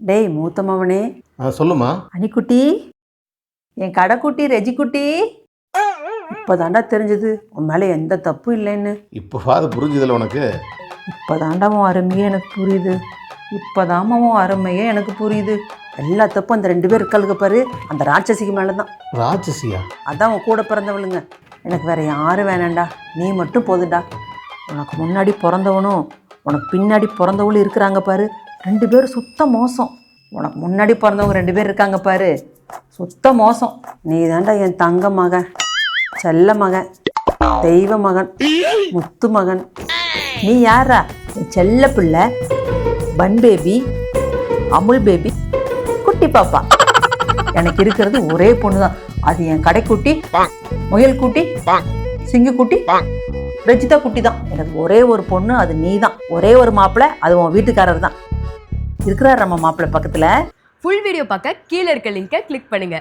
டேய் மூத்த மவனே, சொல்லுமா. அணிக்குட்டி, என் கடைக்குட்டி ரெஜிக்குட்டி, இப்போதாண்டா தெரிஞ்சது உன் மேலே எந்த தப்பும் இல்லைன்னு. இப்போ புரிஞ்சுதில்ல உனக்கு? இப்போதாண்டா உன் அருமையே எனக்கு புரியுது. இப்போதாம்மா உன் அருமையே எனக்கு புரியுது. எல்லா தப்பும் அந்த 2 பேர் இருக்காளுங்க பாரு, அந்த ராட்சசிக்கு மேலே தான். ராட்சசியா? அதான் உன் கூட பிறந்தவளுங்க. எனக்கு வேற யாரும் வேணாண்டா, நீ மட்டும் போதுண்டா. உனக்கு முன்னாடி பிறந்தவனும் உனக்கு பின்னாடி பிறந்தவளும் இருக்கிறாங்க பாரு, 2 பேரும் சுத்த மோசம். உனக்கு முன்னாடி பிறந்தவங்க 2 பேர் இருக்காங்க பாரு, சுத்த மோசம். நீ தாண்டா என் தங்க மகன், செல்ல மகன், தெய்வ மகன், முத்து மகன். நீ யாரா? என் செல்ல பிள்ளை, பன் பேபி, அமுல் பேபி, குட்டி பாப்பா. எனக்கு இருக்கிறது ஒரே பொண்ணு தான். அது என் கடைக்குட்டி, முயல் குட்டி, சிங்கு குட்டி, ரஜிதா குட்டி தான். எனக்கு ஒரே ஒரு பொண்ணு, அது நீ தான். ஒரே ஒரு மாப்பிள்ளை, அது உன் வீட்டுக்காரர் தான். இருக்கிறார் நம்ம மாப்பிள்ளை பக்கத்துல. ஃபுல் வீடியோ பார்க்க கீழே இருக்க லிங்கை கிளிக் பண்ணுங்க.